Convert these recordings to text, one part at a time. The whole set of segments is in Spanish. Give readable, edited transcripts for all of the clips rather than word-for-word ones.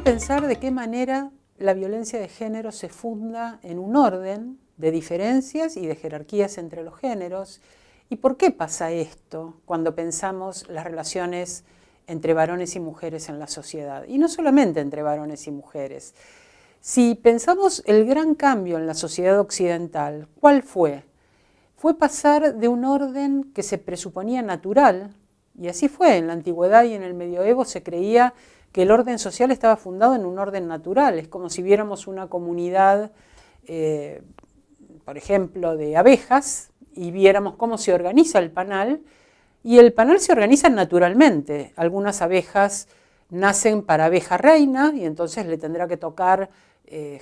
pensar de qué manera la violencia de género se funda en un orden de diferencias y de jerarquías entre los géneros. ¿Y por qué pasa esto cuando pensamos las relaciones entre varones y mujeres en la sociedad? Y no solamente entre varones y mujeres. Si pensamos el gran cambio en la sociedad occidental, ¿cuál fue? Fue pasar de un orden que se presuponía natural, y así fue, en la antigüedad y en el medioevo se creía que el orden social estaba fundado en un orden natural. Es como si viéramos una comunidad, por ejemplo, de abejas, y viéramos cómo se organiza el panal, y el panal se organiza naturalmente. Algunas abejas nacen para abeja reina, y entonces le tendrá que tocar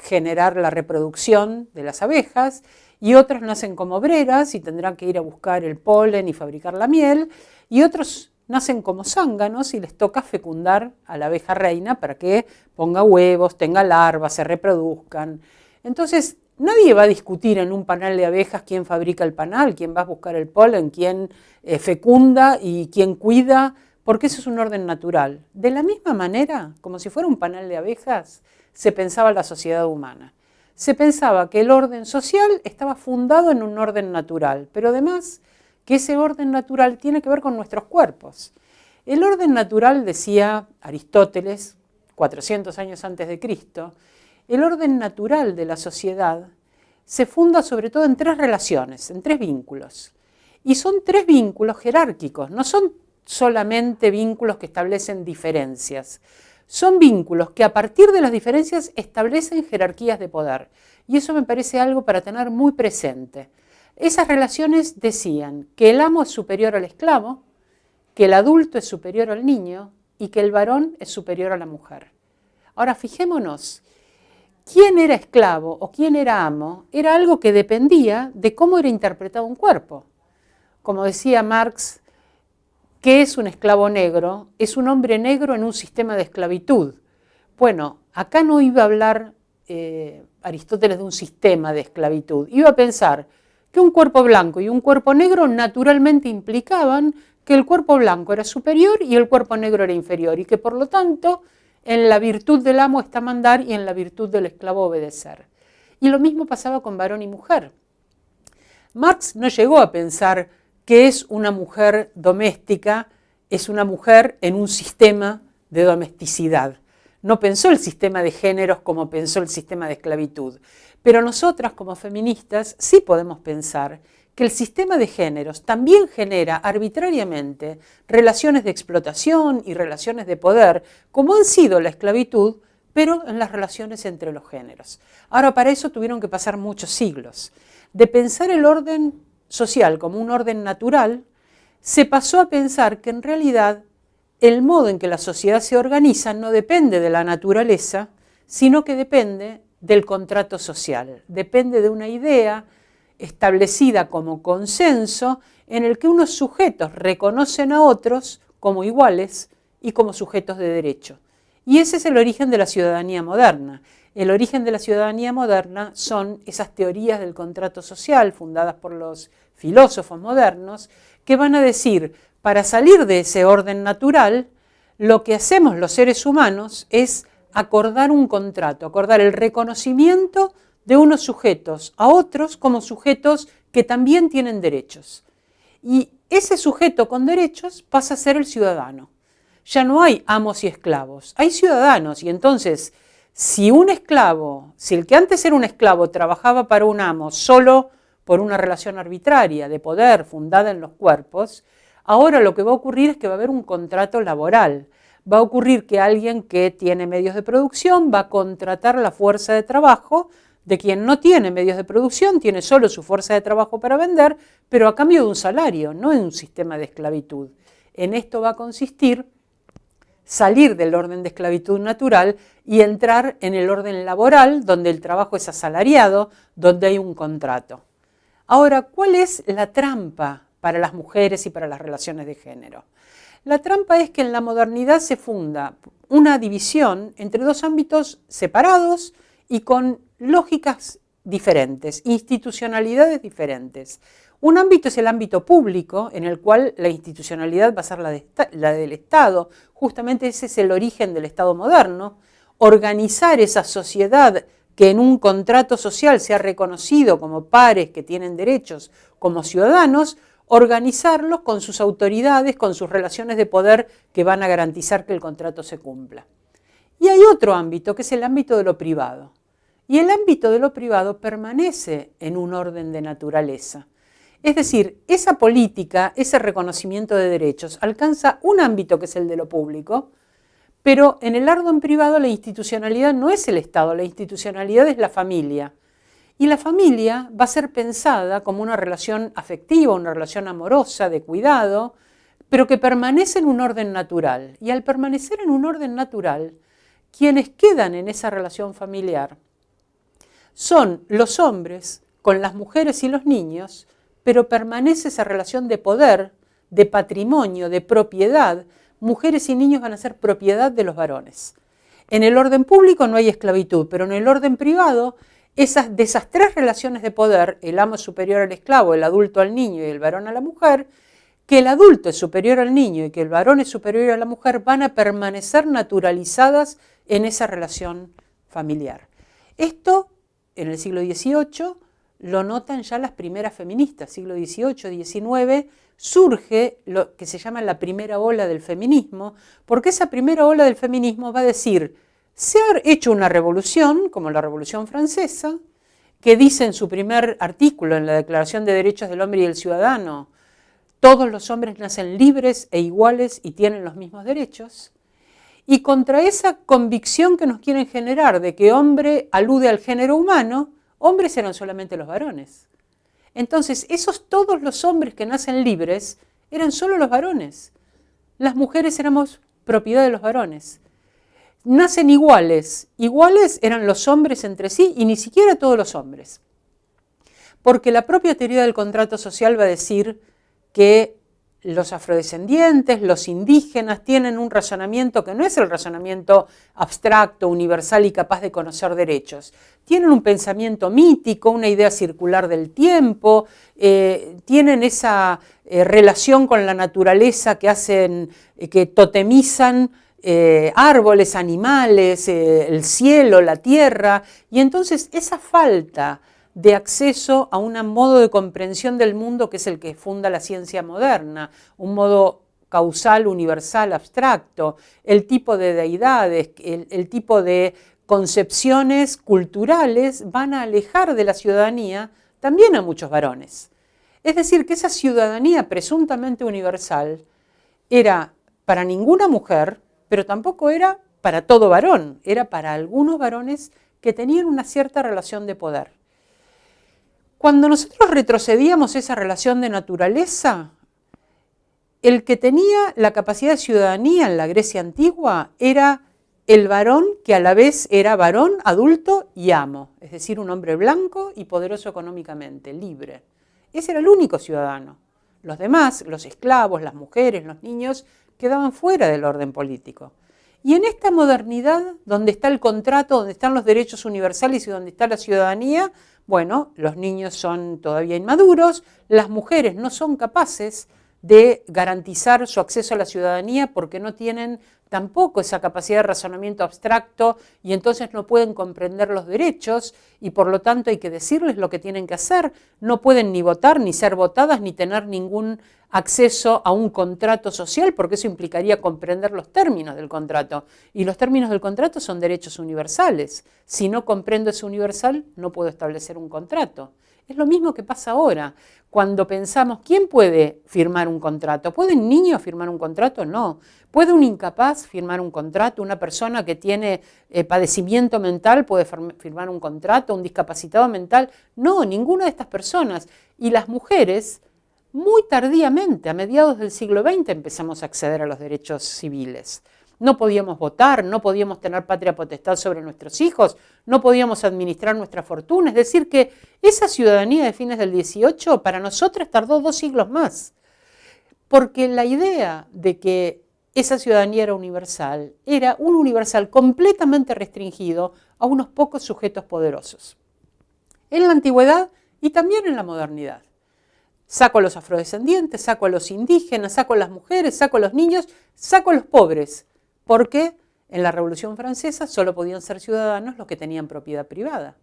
generar la reproducción de las abejas, y otras nacen como obreras y tendrán que ir a buscar el polen y fabricar la miel, y otros nacen como zánganos y les toca fecundar a la abeja reina para que ponga huevos, tenga larvas, se reproduzcan. Entonces, nadie va a discutir en un panal de abejas quién fabrica el panal, quién va a buscar el polen, quién fecunda y quién cuida, porque eso es un orden natural. De la misma manera, como si fuera un panal de abejas, se pensaba la sociedad humana. Se pensaba que el orden social estaba fundado en un orden natural, pero además que ese orden natural tiene que ver con nuestros cuerpos. El orden natural, decía Aristóteles, 400 años antes de Cristo, el orden natural de la sociedad se funda sobre todo en tres relaciones, en tres vínculos. Y son tres vínculos jerárquicos, no son solamente vínculos que establecen diferencias. Son vínculos que a partir de las diferencias establecen jerarquías de poder. Y eso me parece algo para tener muy presente. Esas relaciones decían que el amo es superior al esclavo, que el adulto es superior al niño y que el varón es superior a la mujer. Ahora fijémonos, quién era esclavo o quién era amo era algo que dependía de cómo era interpretado un cuerpo. Como decía Marx, ¿qué es un esclavo negro? Es un hombre negro en un sistema de esclavitud. Bueno, acá no iba a hablar Aristóteles de un sistema de esclavitud, iba a pensar que un cuerpo blanco y un cuerpo negro naturalmente implicaban que el cuerpo blanco era superior y el cuerpo negro era inferior, y que por lo tanto en la virtud del amo está mandar y en la virtud del esclavo obedecer. Y lo mismo pasaba con varón y mujer. Marx no llegó a pensar que es una mujer doméstica, es una mujer en un sistema de domesticidad. No pensó el sistema de géneros como pensó el sistema de esclavitud. Pero nosotras como feministas sí podemos pensar que el sistema de géneros también genera arbitrariamente relaciones de explotación y relaciones de poder, como han sido la esclavitud, pero en las relaciones entre los géneros. Ahora, para eso tuvieron que pasar muchos siglos. De pensar el orden social como un orden natural, se pasó a pensar que en realidad el modo en que la sociedad se organiza no depende de la naturaleza, sino que depende del contrato social, depende de una idea establecida como consenso en el que unos sujetos reconocen a otros como iguales y como sujetos de derecho. Y ese es el origen de la ciudadanía moderna. El origen de la ciudadanía moderna son esas teorías del contrato social fundadas por los filósofos modernos que van a decir, para salir de ese orden natural, lo que hacemos los seres humanos es acordar un contrato, acordar el reconocimiento de unos sujetos a otros como sujetos que también tienen derechos. Y ese sujeto con derechos pasa a ser el ciudadano. Ya no hay amos y esclavos, hay ciudadanos, y entonces si un esclavo, si el que antes era un esclavo trabajaba para un amo solo por una relación arbitraria de poder fundada en los cuerpos, ahora lo que va a ocurrir es que va a haber un contrato laboral. Va a ocurrir que alguien que tiene medios de producción va a contratar la fuerza de trabajo de quien no tiene medios de producción, tiene solo su fuerza de trabajo para vender, pero a cambio de un salario, no en un sistema de esclavitud. En esto va a consistir salir del orden de esclavitud natural y entrar en el orden laboral, donde el trabajo es asalariado, donde hay un contrato. Ahora, ¿cuál es la trampa para las mujeres y para las relaciones de género? La trampa es que en la modernidad se funda una división entre dos ámbitos separados y con lógicas diferentes, institucionalidades diferentes. Un ámbito es el ámbito público, en el cual la institucionalidad va a ser la del Estado. Justamente ese es el origen del Estado moderno. organizar esa sociedad que en un contrato social se ha reconocido como pares que tienen derechos como ciudadanos, organizarlos con sus autoridades, con sus relaciones de poder que van a garantizar que el contrato se cumpla. Y hay otro ámbito, que es el ámbito de lo privado. Y el ámbito de lo privado permanece en un orden de naturaleza. Es decir, esa política, ese reconocimiento de derechos, alcanza un ámbito que es el de lo público, pero en el orden privado la institucionalidad no es el Estado, la institucionalidad es la familia. Y la familia va a ser pensada como una relación afectiva, una relación amorosa, de cuidado, pero que permanece en un orden natural. Y al permanecer en un orden natural, quienes quedan en esa relación familiar son los hombres con las mujeres y los niños, pero permanece esa relación de poder, de patrimonio, de propiedad. Mujeres y niños van a ser propiedad de los varones. En el orden público no hay esclavitud, pero en el orden privado, de esas tres relaciones de poder, el amo es superior al esclavo, el adulto al niño y el varón a la mujer, que el adulto es superior al niño y que el varón es superior a la mujer, van a permanecer naturalizadas en esa relación familiar. Esto, en el siglo XVIII, lo notan ya las primeras feministas, siglo XVIII, XIX, surge lo que se llama la primera ola del feminismo, porque esa primera ola del feminismo va a decir, se ha hecho una revolución, como la Revolución Francesa, que dice en su primer artículo en la Declaración de Derechos del Hombre y del Ciudadano, todos los hombres nacen libres e iguales y tienen los mismos derechos, y contra esa convicción que nos quieren generar de que hombre alude al género humano, hombres eran solamente los varones. Entonces, todos los hombres que nacen libres eran solo los varones. Las mujeres éramos propiedad de los varones. Nacen iguales. Iguales eran los hombres entre sí y ni siquiera todos los hombres. Porque la propia teoría del contrato social va a decir que los afrodescendientes, los indígenas, tienen un razonamiento que no es el razonamiento abstracto, universal y capaz de conocer derechos. Tienen un pensamiento mítico, una idea circular del tiempo, tienen esa relación con la naturaleza que totemizan árboles, animales, el cielo, la tierra, y entonces esa falta de acceso a un modo de comprensión del mundo que es el que funda la ciencia moderna, un modo causal, universal, abstracto, el tipo de deidades, el tipo de concepciones culturales van a alejar de la ciudadanía también a muchos varones. Es decir, que esa ciudadanía presuntamente universal era para ninguna mujer, pero tampoco era para todo varón, era para algunos varones que tenían una cierta relación de poder. Cuando nosotros retrocedíamos esa relación de naturaleza, el que tenía la capacidad de ciudadanía en la Grecia antigua era el varón que a la vez era varón, adulto y amo, es decir, un hombre blanco y poderoso económicamente, libre. Ese era el único ciudadano. Los demás, los esclavos, las mujeres, los niños, quedaban fuera del orden político. Y en esta modernidad, donde está el contrato, donde están los derechos universales y donde está la ciudadanía, bueno, los niños son todavía inmaduros, las mujeres no son capaces de garantizar su acceso a la ciudadanía porque no tienen tampoco esa capacidad de razonamiento abstracto y entonces no pueden comprender los derechos y por lo tanto hay que decirles lo que tienen que hacer. No pueden ni votar, ni ser votadas, ni tener ningún acceso a un contrato social porque eso implicaría comprender los términos del contrato. Y los términos del contrato son derechos universales. Si no comprendo ese universal, no puedo establecer un contrato. Es lo mismo que pasa ahora. Cuando pensamos, ¿quién puede firmar un contrato? ¿Puede un niño firmar un contrato? No. ¿Puede un incapaz firmar un contrato? ¿Una persona que tiene padecimiento mental puede firmar un contrato? ¿Un discapacitado mental? No, ninguna de estas personas. Y las mujeres, muy tardíamente, a mediados del siglo XX, empezamos a acceder a los derechos civiles. No podíamos votar, no podíamos tener patria potestad sobre nuestros hijos, no podíamos administrar nuestra fortuna. Es decir, que esa ciudadanía de fines del XVIII para nosotras tardó 2 siglos más. Porque la idea de que esa ciudadanía era un universal completamente restringido a unos pocos sujetos poderosos. En la antigüedad y también en la modernidad. Saco a los afrodescendientes, saco a los indígenas, saco a las mujeres, saco a los niños, saco a los pobres. Porque En la Revolución Francesa solo podían ser ciudadanos los que tenían propiedad privada.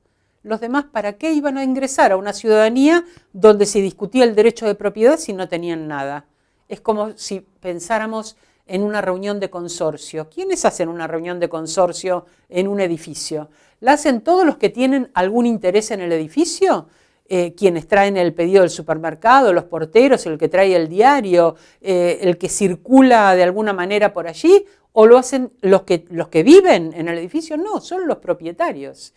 Los demás, ¿para qué iban a ingresar a una ciudadanía donde se discutía el derecho de propiedad si no tenían nada? Es como si pensáramos en una reunión de consorcio. ¿Quiénes hacen una reunión de consorcio en un edificio? ¿La hacen todos los que tienen algún interés en el edificio? Quienes traen el pedido del supermercado, los porteros, el que trae el diario, el que circula de alguna manera por allí, ¿o lo hacen los que viven en el edificio? No, son los propietarios.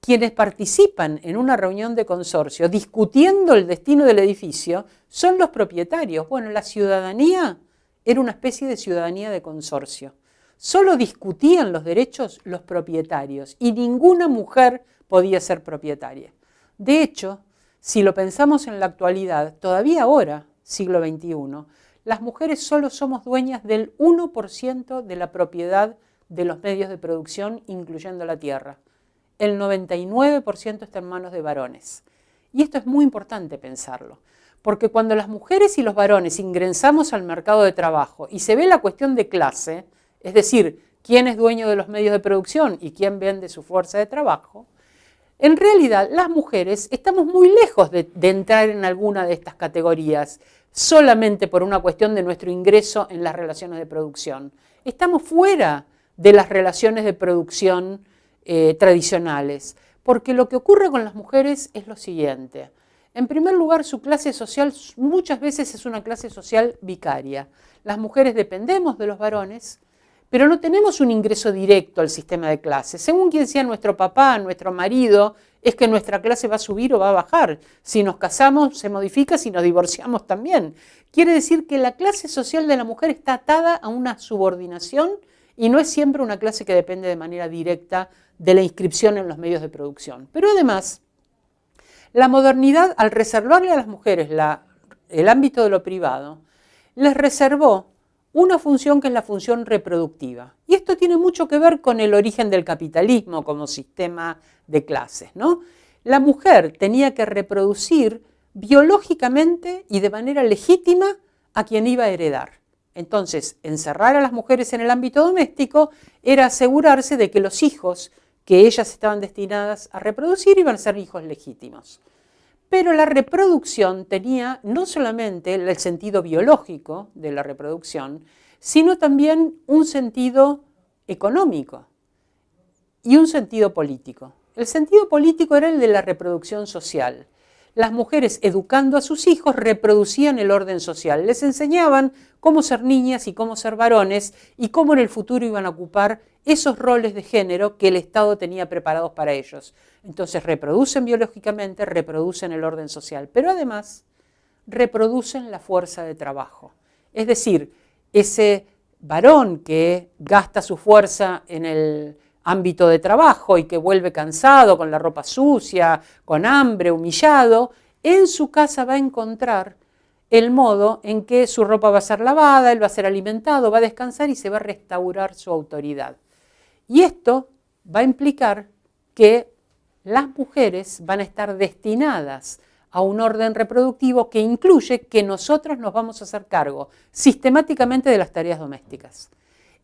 Quienes participan en una reunión de consorcio discutiendo el destino del edificio son los propietarios. Bueno, la ciudadanía era una especie de ciudadanía de consorcio. Solo discutían los derechos los propietarios y ninguna mujer podía ser propietaria. De hecho, si lo pensamos en la actualidad, todavía ahora, siglo XXI, las mujeres solo somos dueñas del 1% de la propiedad de los medios de producción, incluyendo la tierra. El 99% está en manos de varones. Y esto es muy importante pensarlo, porque cuando las mujeres y los varones ingresamos al mercado de trabajo y se ve la cuestión de clase, es decir, quién es dueño de los medios de producción y quién vende su fuerza de trabajo, en realidad las mujeres estamos muy lejos de entrar en alguna de estas categorías, solamente por una cuestión de nuestro ingreso en las relaciones de producción. Estamos fuera de las relaciones de producción tradicionales, porque lo que ocurre con las mujeres es lo siguiente. En primer lugar, su clase social muchas veces es una clase social vicaria. Las mujeres dependemos de los varones, pero no tenemos un ingreso directo al sistema de clases. Según quien sea nuestro papá, nuestro marido, es que nuestra clase va a subir o va a bajar. Si nos casamos, se modifica, si nos divorciamos también. Quiere decir que la clase social de la mujer está atada a una subordinación y no es siempre una clase que depende de manera directa de la inscripción en los medios de producción. Pero además, la modernidad, al reservarle a las mujeres el ámbito de lo privado, les reservó una función que es la función reproductiva. Y esto tiene mucho que ver con el origen del capitalismo como sistema de clases, ¿no? La mujer tenía que reproducir biológicamente y de manera legítima a quien iba a heredar. Entonces, encerrar a las mujeres en el ámbito doméstico era asegurarse de que los hijos que ellas estaban destinadas a reproducir iban a ser hijos legítimos. Pero la reproducción tenía no solamente el sentido biológico de la reproducción, sino también un sentido económico y un sentido político. El sentido político era el de la reproducción social. Las mujeres, educando a sus hijos, reproducían el orden social. Les enseñaban cómo ser niñas y cómo ser varones y cómo en el futuro iban a ocupar esos roles de género que el Estado tenía preparados para ellos. Entonces reproducen biológicamente, reproducen el orden social, pero además reproducen la fuerza de trabajo. Es decir, ese varón que gasta su fuerza en el ámbito de trabajo y que vuelve cansado, con la ropa sucia, con hambre, humillado, en su casa va a encontrar el modo en que su ropa va a ser lavada, él va a ser alimentado, va a descansar y se va a restaurar su autoridad. Y esto va a implicar que las mujeres van a estar destinadas a un orden reproductivo que incluye que nosotros nos vamos a hacer cargo sistemáticamente de las tareas domésticas.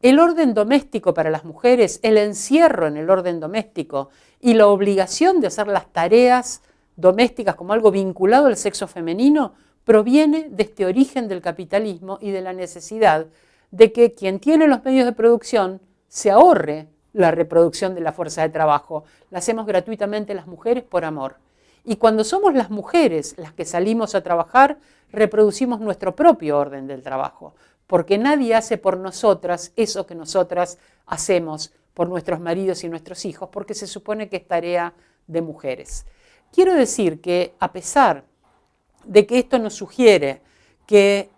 El orden doméstico para las mujeres, el encierro en el orden doméstico y la obligación de hacer las tareas domésticas como algo vinculado al sexo femenino proviene de este origen del capitalismo y de la necesidad de que quien tiene los medios de producción se ahorre la reproducción de la fuerza de trabajo. La hacemos gratuitamente las mujeres por amor. Y cuando somos las mujeres las que salimos a trabajar, reproducimos nuestro propio orden del trabajo, porque nadie hace por nosotras eso que nosotras hacemos por nuestros maridos y nuestros hijos, porque se supone que es tarea de mujeres. Quiero decir que a pesar de que esto nos sugiere que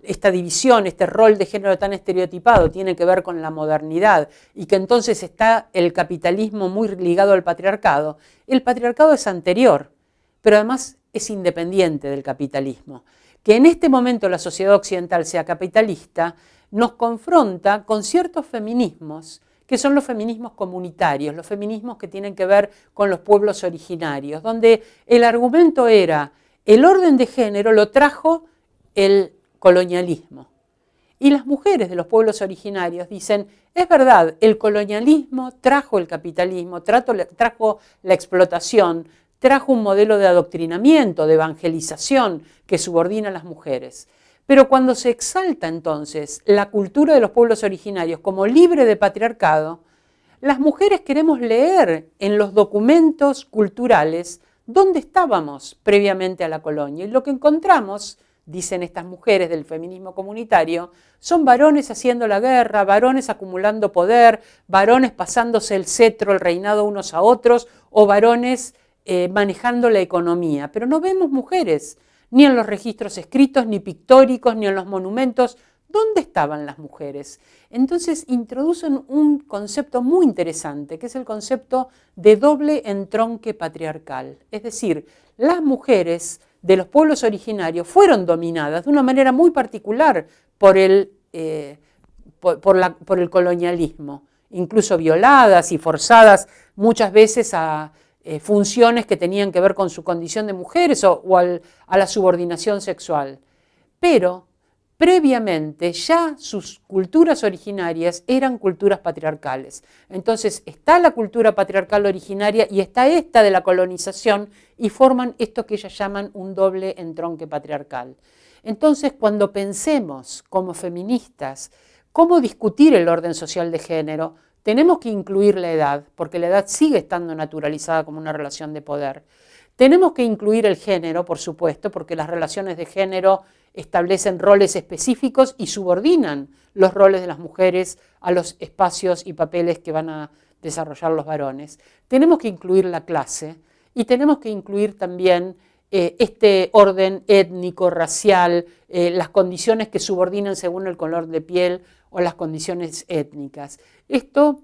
esta división, este rol de género tan estereotipado tiene que ver con la modernidad y que entonces está el capitalismo muy ligado al patriarcado, el patriarcado es anterior, pero además es independiente del capitalismo. Que en este momento la sociedad occidental sea capitalista nos confronta con ciertos feminismos que son los feminismos comunitarios, los feminismos que tienen que ver con los pueblos originarios, donde el argumento era el orden de género lo trajo el colonialismo. Y las mujeres de los pueblos originarios dicen, es verdad, el colonialismo trajo el capitalismo, trajo la explotación, trajo un modelo de adoctrinamiento, de evangelización que subordina a las mujeres. Pero cuando se exalta entonces la cultura de los pueblos originarios como libre de patriarcado, las mujeres queremos leer en los documentos culturales dónde estábamos previamente a la colonia. Y lo que encontramos, dicen estas mujeres del feminismo comunitario, son varones haciendo la guerra, varones acumulando poder, varones pasándose el cetro, el reinado unos a otros, o varones manejando la economía. Pero no vemos mujeres, ni en los registros escritos, ni pictóricos, ni en los monumentos. ¿Dónde estaban las mujeres? Entonces introducen un concepto muy interesante, que es el concepto de doble entronque patriarcal. Es decir, las mujeres de los pueblos originarios fueron dominadas de una manera muy particular por el colonialismo, incluso violadas y forzadas muchas veces a funciones que tenían que ver con su condición de mujeres o a la subordinación sexual. Pero previamente ya sus culturas originarias eran culturas patriarcales. Entonces está la cultura patriarcal originaria y está esta de la colonización y forman esto que ellas llaman un doble entronque patriarcal. Entonces cuando pensemos como feministas cómo discutir el orden social de género, tenemos que incluir la edad, porque la edad sigue estando naturalizada como una relación de poder. Tenemos que incluir el género, por supuesto, porque las relaciones de género establecen roles específicos y subordinan los roles de las mujeres a los espacios y papeles que van a desarrollar los varones. Tenemos que incluir la clase y tenemos que incluir también este orden étnico, racial, las condiciones que subordinan según el color de piel o las condiciones étnicas. Esto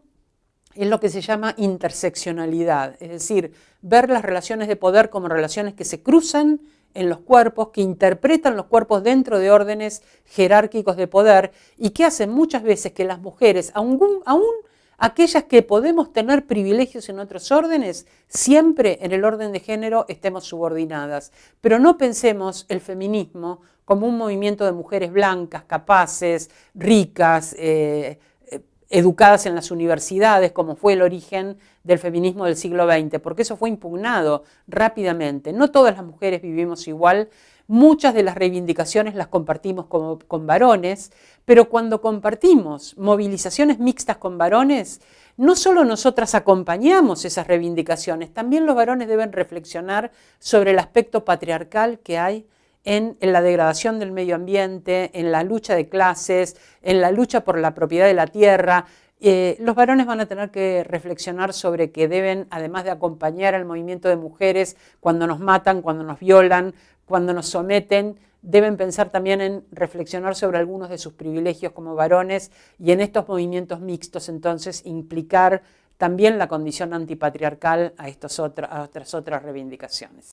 es lo que se llama interseccionalidad, es decir, ver las relaciones de poder como relaciones que se cruzan en los cuerpos, que interpretan los cuerpos dentro de órdenes jerárquicos de poder y que hacen muchas veces que las mujeres, aún aquellas que podemos tener privilegios en otros órdenes, siempre en el orden de género estemos subordinadas. Pero no pensemos el feminismo como un movimiento de mujeres blancas, capaces, ricas, educadas en las universidades, como fue el origen del feminismo del siglo XX, porque eso fue impugnado rápidamente. No todas las mujeres vivimos igual, muchas de las reivindicaciones las compartimos con varones, pero cuando compartimos movilizaciones mixtas con varones, no solo nosotras acompañamos esas reivindicaciones, también los varones deben reflexionar sobre el aspecto patriarcal que hay en la degradación del medio ambiente, en la lucha de clases, en la lucha por la propiedad de la tierra. Los varones van a tener que reflexionar sobre que deben, además de acompañar al movimiento de mujeres cuando nos matan, cuando nos violan, cuando nos someten, deben pensar también en reflexionar sobre algunos de sus privilegios como varones y en estos movimientos mixtos entonces implicar también la condición antipatriarcal a otras reivindicaciones.